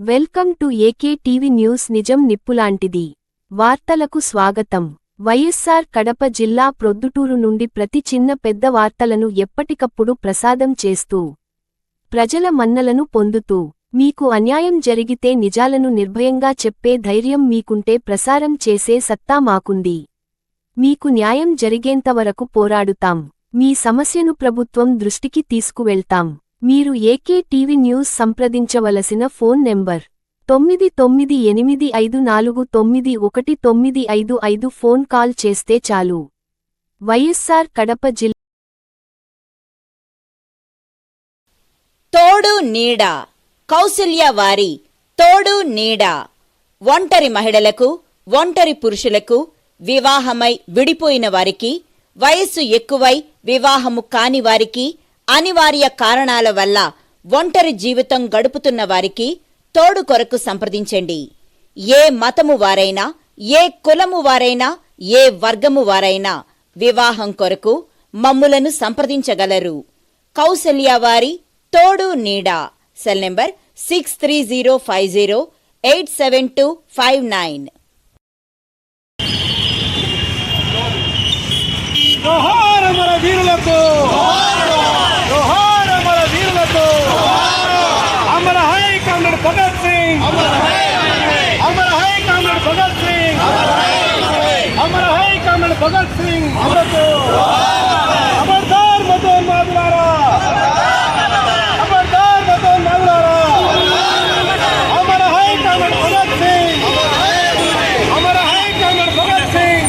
Welcome to AK TV news. నిజం నిప్పులాంటిది. వార్తలకు స్వాగతం. వైఎస్ఆర్ కడప జిల్లా ప్రొద్దుటూరు నుండి ప్రతి చిన్న పెద్ద వార్తలను ఎప్పటికప్పుడు ప్రసాదం చేస్తూ ప్రజల మన్నలను పొందుతూ మీకు అన్యాయం జరిగితే నిజాలను నిర్భయంగా చెప్పే ధైర్యం మీకుంటే ప్రసారం చేసే సత్తా మాకుంది. మీకు న్యాయం జరిగేంతవరకు పోరాడుతాం. మీ సమస్యను ప్రభుత్వం దృష్టికి తీసుకువెళ్తాం. మీరు ఏకే టీవీ న్యూస్ సంప్రదించవలసిన ఫోన్ నెంబర్ 9985491955 ఫోన్ కాల్ చేస్తే చాలు. వైఎస్ఆర్ కడప జిల్లా తోడు నీడ కౌసల్య వారి తోడు నీడ ఒంటరి మహిళలకు, ఒంటరి పురుషులకు, వివాహమై విడిపోయిన వారికి, వయస్సు ఎక్కువై వివాహము కాని వారికి, అనివార్య కారణాల వల్ల ఒంటరి జీవితం గడుపుతున్న వారికి తోడు కొరకు సంప్రదించండి. ఏ మతము వారైనా, ఏ కులము వారైనా, ఏ వర్గము వారైనా వివాహం కొరకు మమ్ములను సంప్రదించగలరు. కౌసల్య వారి తోడు నీడ. Cell number 6305087259. జోహార్ అమర వీరులకు, జోహార్ అమర వీరులకు, అమర హై కామ్రేడ్ భగత్ సింగ్, అమర హై కామ్రేడ్ భగత్ సింగ్, అమర హై కామ్రేడ్ భగత్ సింగ్. ఖబర్దార్ మతోన్మాదులారా, ఖబర్దార్ మతోన్మాదులారా. అమర హై కామ్రేడ్ భగత్ సింగ్, అమర హై కామ్రేడ్ భగత్ సింగ్.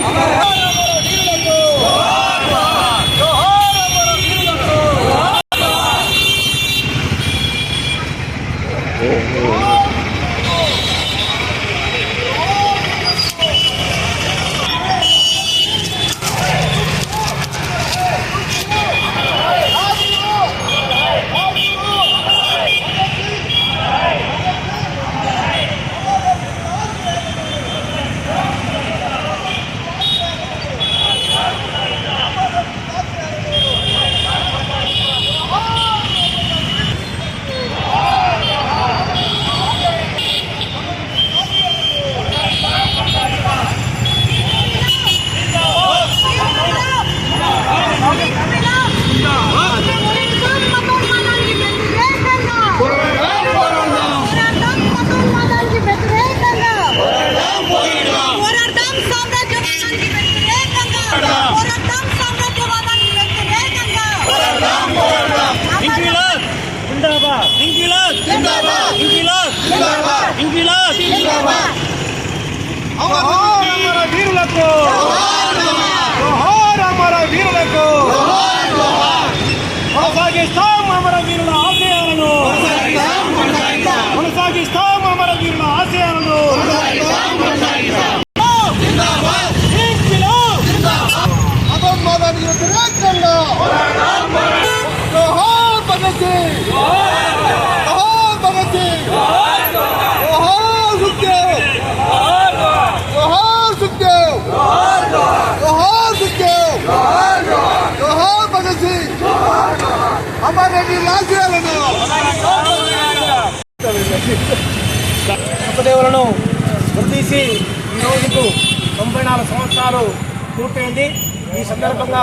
అమర వీరులకు, జోహార్ అమర వీరులకు. కొనసాగిస్తాం అమర వీరుల ఆశయాలను, కొనసాగిస్తాం అమర వీరుల ఆశయాలను. మతోన్మాదానికి వ్యతిరేకంగా జోహార్ భగత్ సింగ్, జోహార్ భగత్ సింగ్, జోహార్ సుఖ్దేవ్, జోహార్ సుఖ్దేవ్, జోహార్ సుఖ్దేవ్, జోహార్ భగత్ సింగ్. అమర రెడ్డి ఆశయాలను, సుఖదేవులను గుర్తీసి ఈ రోజుకు 94 సంవత్సరాలు పూర్తయింది. ఈ సందర్భంగా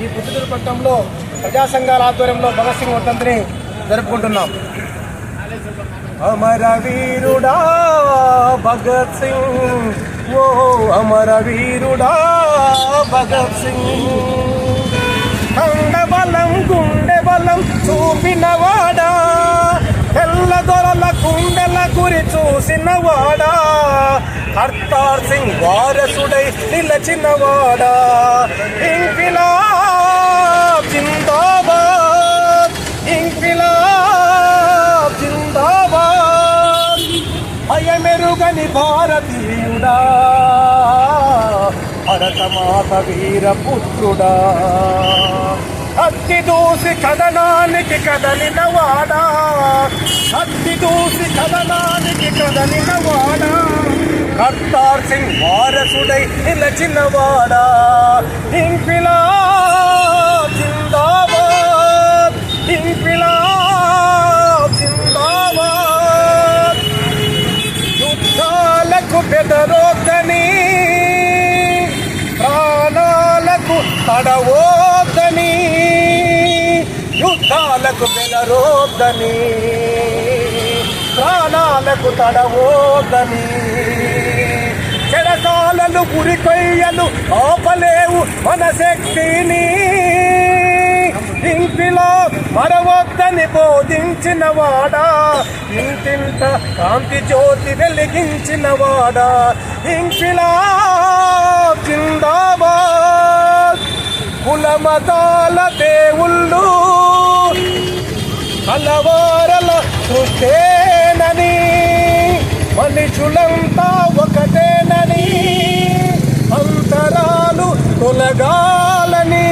ఈ ప్రొద్దుటూరు పట్టణంలో ప్రజా సంఘాల ఆధ్వర్యంలో భగత్ సింగ్ వర్ధంతిని జరుపుకుంటున్నాం. అమర వీరుడా భగత్ సింగ్, ఓ అమర వీరుడా భగత్ సింగ్. కండబలం గుండె బలం చూపినవాడా, తెల్ల దొరల గుండెల గురి చూసినవాడా, కర్తార్ సింగ్ వారసుడై నిలచినవాడా. ఇంక్విలాబ్ జిందాబాద్, ఇంక్విలాబ్ జిందాబాద్. భయమెరుగని భారతీయుడా, భరతమాత వీరపుత్రుడా. అత్తి దూసి కథనానికి కదలినవాడా, అత్తి దూసి కథనానికి కదలినవాడా, కర్తార్ సింగ్ వారసుడై నిలచినవాడా. ఇంక్విలాబ్ జిందాబాద్, ఇంక్విలాబ్ జిందాబాద్. పడవద్దని, యుద్ధాలకు బెదరొద్దని, ప్రాణాలకు తడవద్దని, చెరసాలను ఉరికొయ్యలు ఆపలేవు మన శక్తిని. ఇంటిలో మరవద్దని బోధించిన వాడా, ఇంటింట కాంతి జ్యోతి వెలిగించిన వాడా. ఇంక్విలాబ్ జిందాబాద్. కులమతాల దేవుళ్ళు కలవారల సృష్టేనని, మనుషులంతా ఒకటేనని, అంతరాలు తొలగాలని.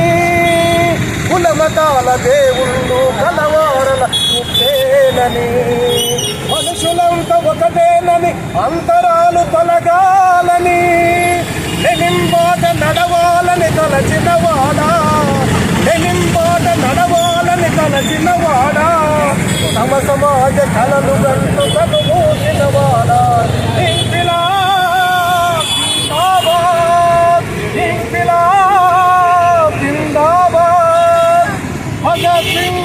కులమతాల దేవుళ్ళు కలవారల సృష్టేనని, మనుషులంతా ఒకటేనని, అంతరాలు తొలగాలని. లెనిన్బాట నడవాలని తలచినవాడా, లెనిన్బాట నడవాలని తలచినవాడా, తమ సమాజ కలలు గంటు కనుమూసినవాడా. ఇంక్విలాబ్ జిందాబాద్, ఇంక్విలాబ్ జిందాబాద్. భగత్ సింగ్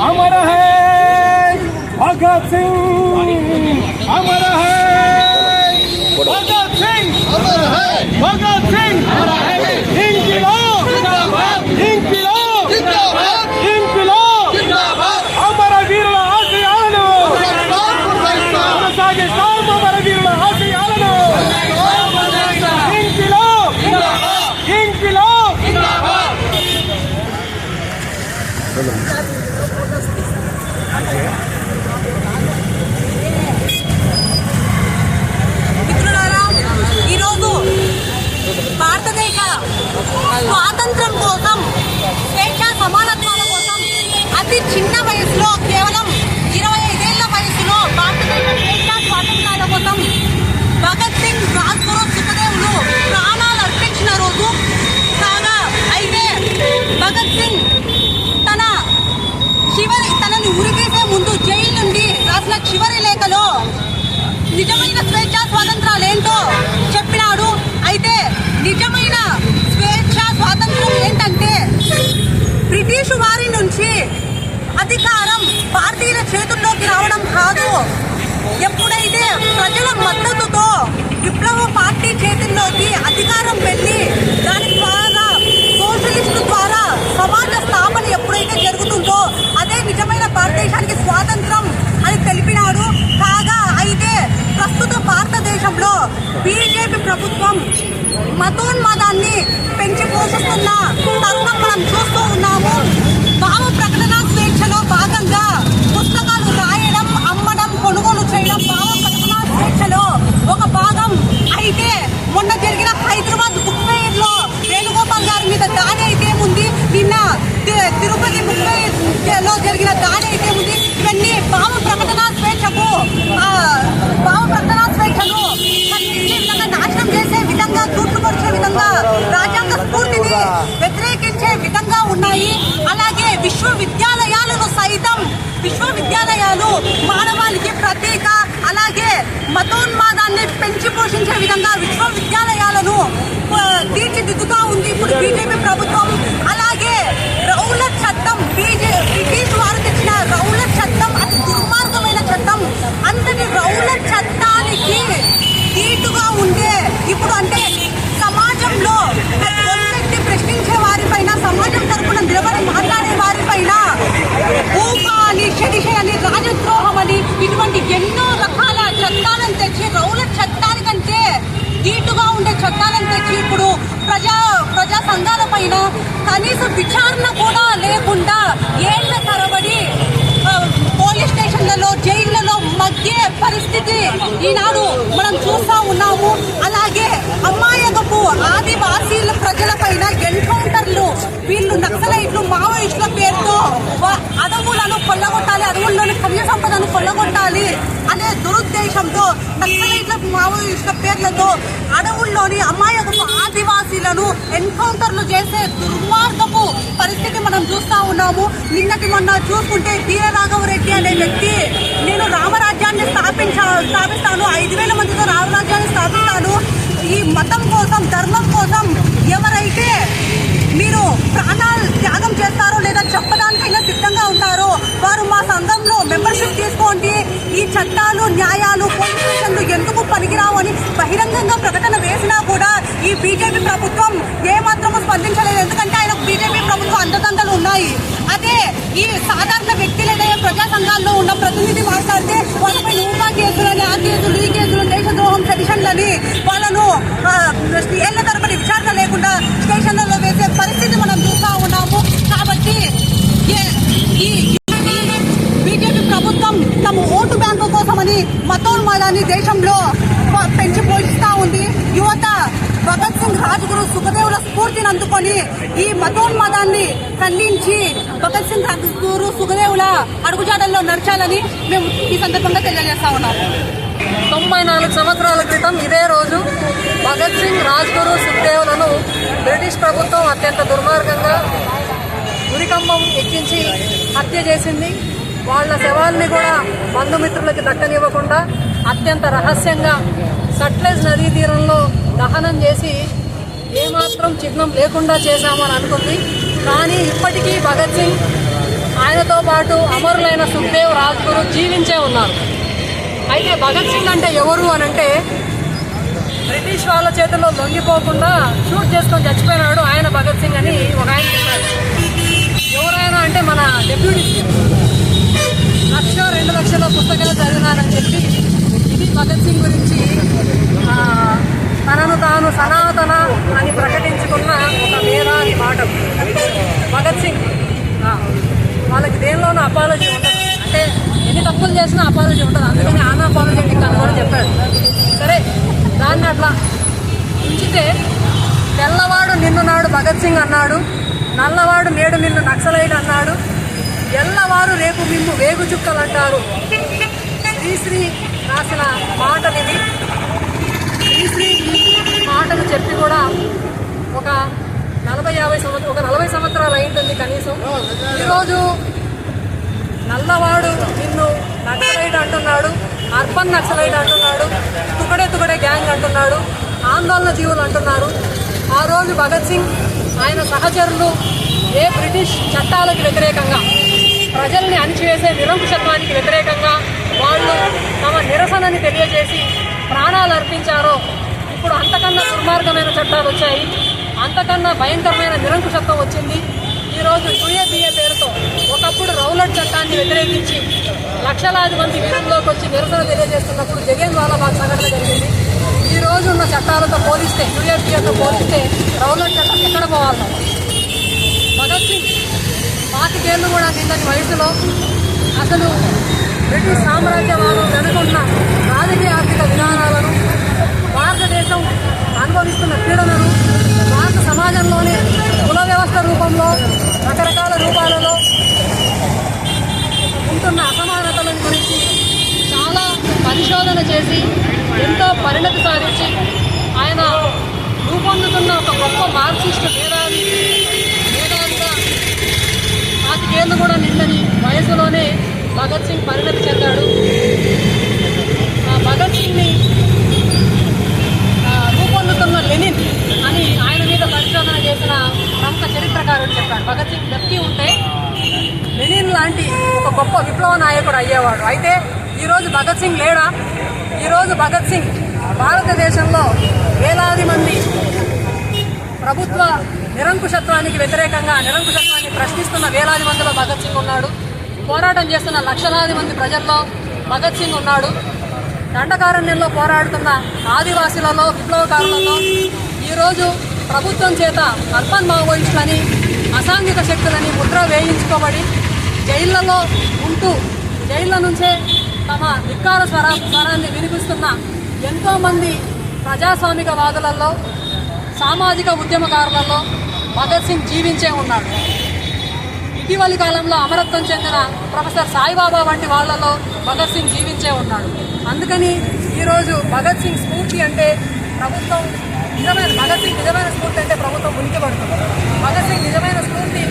అమర్ హై, భగత్ సింగ్ అమర్ హై, భగత్ సింగ్ అమర్ హై, భగత్ సింగ్ అమర్ హై. ఇంక్విలాబ్ జిందాబాద్, ఇంక్విలాబ్ జిందాబాద్, ఇంక్విలాబ్ జిందాబాద్. అమరవీరుల ఆశయాలను కొనసాగిస్తాం, అమరవీరుల ఆశయాలను. ఇంక్విలాబ్ జిందాబాద్, ఇంక్విలాబ్ జిందాబాద్. మిత్రులారా, ఈరోజు భారతదేశ స్వాతంత్రం కోసం, స్వేచ్ఛ సమానత్వాల కోసం అతి చిన్న వయసులో, కేవలం 25 ఏళ్ల వయసులో భారతదేశ స్వేచ్ఛ స్వాతంత్రాల కోసం భగత్ సింగ్, రాజ్గురు, సుఖదేవులు ప్రాణాలు అర్పించిన రోజు కాగా, అయితే భగత్ సింగ్ తనని ఉరితీసే ముందు జైలు నుండి రాసిన చివరి లేఖలో నిజమైన స్వేచ్ఛ స్వాతంత్రాలు ఏంటో చెప్పినాడు. అయితే నిజమైన స్వేచ్ఛ స్వాతంత్రం ఏంటంటే, బ్రిటిషు వారి నుంచి అధికారం భారతీయుల చేతుల్లోకి రావడం కాదు. ఎప్పుడైతే ప్రజల మద్దతుతో విప్లవ పార్టీ చేతుల్లోకి అధికారం వెళ్ళి దాని ద్వారా సోషలిస్టు ద్వారా సమాజ స్థాపన ఎప్పుడైతే జరుగుతుందో అదే నిజమైన భారతదేశానికి స్వాతంత్రం అని తెలిపినాడు. కాగా అయితే ప్రస్తుత భారతదేశంలో బీజేపీ ప్రభుత్వం మతోన్మాదాన్ని పెంచి పోషిస్తున్న తరుణం మనం చూస్తూ ఉన్నాము. భావ ప్రకటన స్వేచ్ఛలో భాగంగా పుస్తకాలు రాయడం, అమ్మడం, కొనుగోలు చేయడం భావ ప్రకటన స్వేచ్ఛలో ఒక భాగం. అయితే మొన్న జరిగిన హైదరాబాద్ బుక్ ఫెయిర్ లో వేణుగోపాల్ గారి మీద దాడి అయితే ఉంది, నిన్న తిరుపతి బుక్ ఫెయిర్ లో జరిగిన దాడి అయితే ఉంది. ఇవన్నీ భావ ప్రకటన స్వేచ్ఛను నాశనం చేసే విధంగా, తూర్పుపరిచే విధంగా, రాజ్యాంగ స్ఫూర్తిని వ్యతిరేకించే విధంగా ఉన్నాయి. అలాగే విశ్వవిద్యాలయాలను సైతం, విశ్వవిద్యాలయాలు మానవాళికి ప్రతీక. అలాగే మతోన్మాదాన్ని పెంచి పోషించే విధంగా విశ్వవిద్యాలయాలను తీర్చిదిద్దుతూ ఉంది ఇప్పుడు బీజేపీ ప్రభుత్వం. అలాగే రౌలట్ చట్టం, బ్రిటిష్ వారు తెచ్చిన రౌలట్ చట్టం అతి దుర్మార్గమైన చట్టం. అంతటి రౌలట్ చట్టానికి దీటుగా ఉండే ఇప్పుడు అంటే సమాజంలో ప్రశ్నించే వారిపైన, సమాజం తరపున నిలబడి మాట్లాడే వారిపైన ఊహా అని, షడిషే అని, రాజద్రోహం అని ఇటువంటి ఎన్నో రకాల చట్టాలను తెచ్చి, రౌలట్ చట్టానికంటే దీటుగా ఉండే చట్టాలను తెచ్చి ఇప్పుడు ప్రజా సంఘాల పైన కనీస విచారణ కూడా లేకుండా ఏళ్ల తరబడి పోలీస్ స్టేషన్లలో, జైళ్లలో మధ్య పరిస్థితి ఈనాడు మనం చూస్తా ఉన్నాము. అలాగే అమ్మాయకపు ఆదివాసీల ప్రజల పైన ఎన్కౌంటర్లు, వీళ్ళు నక్సలైట్లు, మావోయిస్టుల పేరుతో అడవులను కొల్లగొట్టాలి, అడవుల్లోని ఖనిజ సంపదను కొల్లగొట్టాలి అనే దురుద్దేశంతో నక్సలైట్ల, మావోయిస్టుల పేర్లతో అడవుల్లోని అమ్మాయకపు ఆదివాసీలను ఎన్కౌంటర్లు చేసే దుర్మార్గపు పరిస్థితి మనం చూస్తా ఉన్నాము. నిన్నటి మొన్న చూసుకుంటే వీరరాఘవరెడ్డి అనే వ్యక్తి, నేను రామరాజ్యాన్ని స్థాపిస్తాను, 5,000 మందితో రామరాజ్యాన్ని స్థాపిస్తాను, ఈ మతం కోసం, ధర్మం కోసం ఎవరైతే మీరు ప్రాణాలు త్యాగం చేస్తారో లేదా చెప్పడానికైనా సిద్ధంగా ఉంటారో వారు మా సంఘంలో మెంబర్షిప్ తీసుకోండి, ఈ చట్టాలు న్యాయాలు పోలీస్ స్టేషన్లు ఎందుకు పనికిరావు అని బహిరంగంగా ప్రకటన వేసినా కూడా ఈ బీజేపీ ప్రభుత్వం ఏమాత్రము స్పందించలేదు. ఎందుకంటే ఆయన బీజేపీ ప్రభుత్వం అండదండలు ఉన్నాయి. అదే ఈ సాధారణ వ్యక్తులు ఏదైనా ప్రజా సంఘాల్లో ఉన్న ప్రతినిధి మాట్లాడితే వాళ్ళపై ఊపా కేసులని, ఆ కేసులు, ఈ కేసులు, దేశద్రోహం సెక్షన్లని వాళ్ళను ఏళ్ల తరబడి విచారణ లేకుండా స్టేషన్లలో వేసే పరిస్థితి మనం చూస్తూ ఉన్నాము. కాబట్టి ఈ బీజేపీ ప్రభుత్వం తమ ఓటు బ్యాంకు కోసమని మతోన్మాదాన్ని దేశంలో పెంచి పోషిస్తూ ఉంది. యువత భగత్ సింగ్, రాజ్గురు, సుఖదేవుల స్ఫూర్తిని అందుకొని ఈ మతోన్మాదాన్ని ఖండించి భగత్ సింగ్, రాజ్గురు, సుఖదేవుల అడుగుజాడల్లో నడచాలని మేము ఈ సందర్భంగా తెలియజేస్తా ఉన్నాము. 94 సంవత్సరాల క్రితం ఇదే రోజు భగత్ సింగ్, రాజ్గురు, సుఖదేవులను బ్రిటిష్ ప్రభుత్వం అత్యంత దుర్మార్గంగా ఉరికంబం ఎక్కించి హత్య చేసింది. వాళ్ళ శవాల్ని కూడా బంధుమిత్రులకి దక్కనివ్వకుండా అత్యంత రహస్యంగా సట్లెజ్ నదీ తీరంలో దహనం చేసి ఏమాత్రం చిహ్నం లేకుండా చేశామని అనుకుంది. కానీ ఇప్పటికీ భగత్ సింగ్, ఆయనతో పాటు అమరులైన సుఖ్దేవ్, రాజ్గురు జీవించే ఉన్నారు. అయితే భగత్ సింగ్ అంటే ఎవరు అనంటే బ్రిటిష్ వాళ్ళ చేతుల్లో లొంగిపోకుండా షూట్ చేసుకొని చచ్చిపోయినాడు ఆయన భగత్ సింగ్ అని ఒక ఆయన చెప్పారు. ఎవరైనా అంటే మన డెప్యూటీ సీఎం 1,00,000, 2,00,000 పుస్తకాలు చదివినానని చెప్పి ఇది భగత్ సింగ్ గురించి తనను తాను సనాతన అని ప్రకటించుకున్న ఒక మేధావి మాట. భగత్ సింగ్ వాళ్ళకి దేనిలోనూ అపాలజీ ఉండదు, అంటే ఎన్ని తప్పులు చేసినా అపాలజీ ఉండదు. అందుకని అన్అపాలజెటిక్ అని కూడా చెప్పాడు. సరే, దాన్ని అట్లా ఉంచితే తెల్లవాడు నిన్ను నాడు భగత్ సింగ్ అన్నాడు, నల్లవాడు నేడు నిన్ను నక్సలైట్ అన్నాడు, ఎల్లవారు రేపు మిమ్ము వేగు చుక్కలు అంటారు. శ్రీశ్రీ రాసిన మాటలివి. శ్రీశ్రీ మాటలు చెప్పి కూడా ఒక 40 సంవత్సరాలు అయింటుంది కనీసం. ఈరోజు నల్లవాడు నిన్ను నక్సలైట్ అంటున్నాడు, అర్బన్ నక్సలైట్ అంటున్నాడు, తుకడే గ్యాంగ్ అంటున్నాడు, ఆందోళన జీవులు అంటున్నారు. ఆ రోజు భగత్ సింగ్, ఆయన సహచరులు ఏ బ్రిటిష్ చట్టాలకు వ్యతిరేకంగా, ప్రజల్ని అణిచివేసే నిరంకుశత్వానికి వ్యతిరేకంగా వాళ్ళు తమ నిరసనని తెలియజేసి ప్రాణాలు అర్పించారో, ఇప్పుడు అంతకన్నా దుర్మార్గమైన చట్టాలు వచ్చాయి, అంతకన్నా భయంకరమైన నిరంకుశత్వం వచ్చింది. ఈరోజు యూఏపీఏ పేరుతో ఒకప్పుడు రౌలట్ చట్టాన్ని వ్యతిరేకించి లక్షలాది మంది వీధుల్లోకి వచ్చి నిరసన తెలియజేస్తున్నప్పుడు జలియన్ వాలాబాగ్ సంఘటన జరిగింది. ఈ రోజు ఉన్న చట్టాలతో పోలిస్తే, యూఏపీఏతో పోలిస్తే రౌలట్ చట్టం ఎక్కడ పోవాలి? భగత్ సింగ్ 25 ఏళ్ళు కూడా నిండని వయసులో అసలు బ్రిటిష్ సామ్రాజ్యవాదం వెనుకున్న రాజకీయ ఆర్థిక విధానాలను, భారతదేశం అనుభవిస్తున్న పీడనను, భారత సమాజంలోని కుల వ్యవస్థ రూపంలో రకరకాల రూపాలలో ఉంటున్న అసమానతలను గురించి చాలా పరిశోధన చేసి ఎంతో పరిణతి సాధించి ఆయన రూపొందుతున్న ఒక గొప్ప మార్క్సిస్టు మేధావిగా 25 ఏళ్ళు కూడా నిండని వయసులోనే భగత్ సింగ్ పరిణతి చెందాడు. ఆ భగత్ సింగ్ని రూపొందుతున్న లెనిన్ అని ఆయన మీద పరిశోధన చేసిన ప్రముఖ చరిత్రకారుడు చెప్పాడు. భగత్ సింగ్ బ్రతికి ఉంటే లెనిన్ లాంటి ఒక గొప్ప విప్లవ నాయకుడు అయ్యేవాడు. అయితే ఈరోజు భగత్ సింగ్ లేడా? ఈరోజు భగత్ సింగ్ భారతదేశంలో వేలాది మంది ప్రభుత్వ నిరంకుశత్వానికి వ్యతిరేకంగా, నిరంకుశత్వాన్ని ప్రశ్నిస్తున్న వేలాది మందిలో భగత్ సింగ్ ఉన్నాడు. పోరాటం చేస్తున్న లక్షలాది మంది ప్రజల్లో భగత్ సింగ్ ఉన్నాడు. దండకారణ్యంలో పోరాడుతున్న ఆదివాసీలలో, విప్లవకారులలో ఈరోజు ప్రభుత్వం చేత అర్బన్ మావోయిస్టులని, అసాంఘిక శక్తులని ముద్ర వేయించుకోబడి జైళ్లలో ఉంటూ జైళ్ల నుంచే తమ ధిక్కార స్వరాన్ని వినిపిస్తున్న ఎంతోమంది ప్రజాస్వామికవాదులలో, సామాజిక ఉద్యమకారులలో భగత్ సింగ్ జీవించే ఉన్నాడు. ఇటీవలి కాలంలో అమరత్వం చెందిన ప్రొఫెసర్ సాయిబాబా వంటి వాళ్లలో భగత్ సింగ్ జీవించే ఉన్నాడు. అందుకని ఈరోజు భగత్ సింగ్ స్ఫూర్తి అంటే ప్రభుత్వం భగత్ సింగ్ నిజమైన స్ఫూర్తి అంటే ప్రభుత్వం ఉనికిపడుతుంది. భగత్ సింగ్ నిజమైన స్ఫూర్తి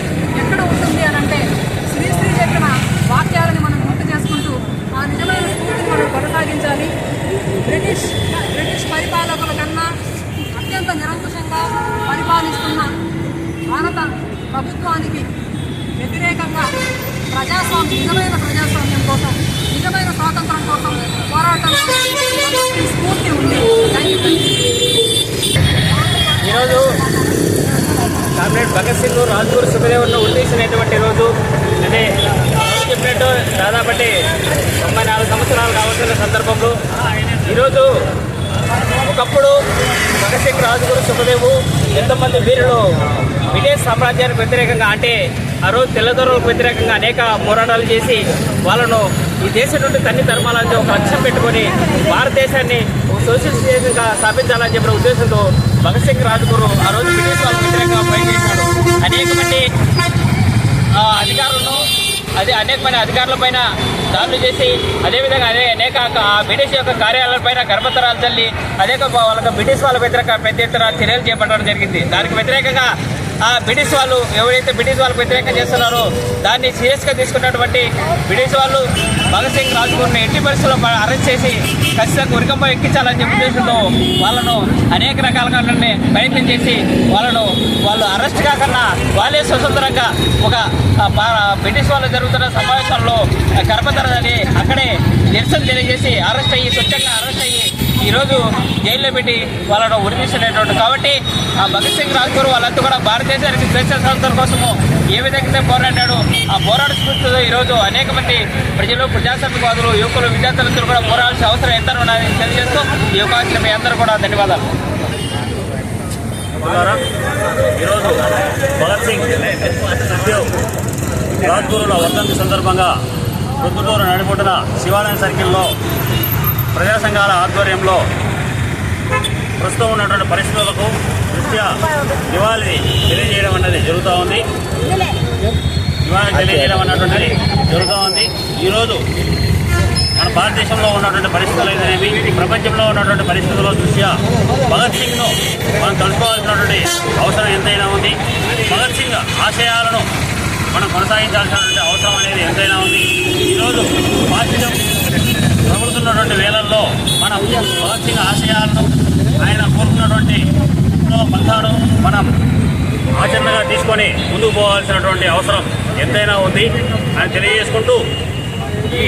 ఎక్కడ ఉంటుంది అని అంటే శ్రీశ్రీ చెప్పిన వాక్యాలని మనం గుర్తు చేసుకుంటూ ఆ నిజమైన స్ఫూర్తిని మనం కొనసాగించాలి. బ్రిటిష్ పరిపాలకుల కన్నా అత్యంత నిరంకుశంగా పరిపాలిస్తున్న భారత ప్రభుత్వానికి వ్యతిరేకంగా నిజమైన ప్రజాస్వామ్యం కోసం, నిజమైన స్వాతంత్రం కోసం పోరాటంలో స్ఫూర్తి ఉంది. ఈరోజు కామ్రేడ్ భగత్ సింగ్, రాజ్గురు సుఖదేవ్ను ఉద్దేశించినటువంటి రోజు. అంటే చెప్పినట్టు దాదాపు 94 సంవత్సరాలు కావాల్సిన సందర్భంలో ఈరోజు ఒకప్పుడు భగత్ సింగ్, రాజ్గురు సుఖదేవు ఎంతోమంది వీరులు బ్రిటిష్ సామ్రాజ్యానికి వ్యతిరేకంగా, అంటే ఆ రోజు తెల్లదొరలకు వ్యతిరేకంగా అనేక పోరాటాలు చేసి వాళ్ళను ఈ దేశం నుండి తన్ని ధర్మాలని ఒక లక్ష్యం పెట్టుకొని భారతదేశాన్ని సోషలిస్ట్ దేశంగా స్థాపించాలని చెప్పిన ఉద్దేశంతో భగత్ సింగ్, రాజ్గురు ఆ రోజు బ్రిటిష్ వాళ్ళకు వ్యతిరేకంగా పనిచేశాడు. అనేక మంది అధికారులను అనేక మంది అధికారులపైన దాడులు చేసి, అదేవిధంగా అనేక బ్రిటిష్ యొక్క కార్యాలయాలపైన గర్భతరాలు చల్లి వాళ్ళకి బ్రిటిష్ వాళ్ళ వ్యతిరేక పెద్ద ఎత్తున చర్యలు చేపట్టడం జరిగింది. దానికి వ్యతిరేకంగా బ్రిటిష్ వాళ్ళు ఎవరైతే బ్రిటిష్ వాళ్ళకు వ్యతిరేకంగా చేస్తున్నారో దాన్ని సీరియస్గా తీసుకున్నటువంటి బ్రిటిష్ వాళ్ళు భగత్ సింగ్, రాజ్గురుని ఎట్టి పరిస్థితుల్లో అరెస్ట్ చేసి ఖచ్చితంగా ఉరికంపై ఎక్కించాలని చెప్పే ఉద్దేశంతో వాళ్ళను అనేక రకాలుగా ప్రయత్నం చేసి వాళ్ళు అరెస్ట్ కాకుండా వాళ్ళే స్వతంత్రంగా ఒక బ్రిటిష్ వాళ్ళు జరుగుతున్న సమావేశాల్లో గర్భతరని అక్కడే నిరసన తెలియజేసి స్వచ్ఛంగా అరెస్ట్ అయ్యి ఈరోజు జైల్లో పెట్టి వాళ్ళను ఉరితీసినటువంటి. కాబట్టి భగత్ సింగ్, రాజ్గురు వాళ్ళంతా కూడా భారతదేశానికి స్వేచ్ఛ స్వాతంత్రం కోసము ఏ విధంగా పోరాడాడు, ఆ పోరాట స్ఫూర్తితో ఈరోజు అనేక మంది ప్రజలు, ప్రజాస్వామ్యవాదులు, యువకులు, విద్యార్థులందరూ కూడా పోరాడాల్సిన అవసరం ఎంత ఉన్నదని తెలియజేస్తూ ఈ అవకాశం మీ అందరూ కూడా ధన్యవాదాలు. ఈరోజు భగత్ సింగ్, సుఖ్దేవ్, రాజ్గురుల వర్ధంతి సందర్భంగా ప్రొద్దుటూరు నడిబొడ్డున శివాలయం సర్కిల్లో ప్రజా సంఘాల ఆధ్వర్యంలో ప్రస్తుతం ఉన్నటువంటి పరిస్థితులకు దృష్ట్యా నివాళి తెలియజేయడం అన్నది జరుగుతూ ఉంది. ఈరోజు మన భారతదేశంలో ఉన్నటువంటి పరిస్థితులు అయితేనేమి, ప్రపంచంలో ఉన్నటువంటి పరిస్థితుల దృష్ట్యా భగత్ సింగ్ను మనం తెలుసుకోవాల్సినటువంటి అవసరం ఎంతైనా ఉంది. భగత్ సింగ్ ఆశయాలను మనం కొనసాగించాల్సినటువంటి అవసరం అనేది ఎంతైనా ఉంది. ఈరోజు ఫాసిజం ప్రబలుతున్నటువంటి వేళల్లో మనం భగత్ సింగ్ ఆశయాలను, ఆయన కోరుకున్నటువంటి పంథాను మనం ఆచరణగా తీసుకొని ముందుకు పోవాల్సినటువంటి అవసరం ఎంతైనా ఉంది అని తెలియజేసుకుంటూ ఈ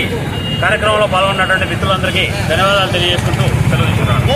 కార్యక్రమంలో పాల్గొన్నటువంటి మిత్రులందరికీ ధన్యవాదాలు తెలియజేసుకుంటూ సెలవు తీసుకుంటున్నాను.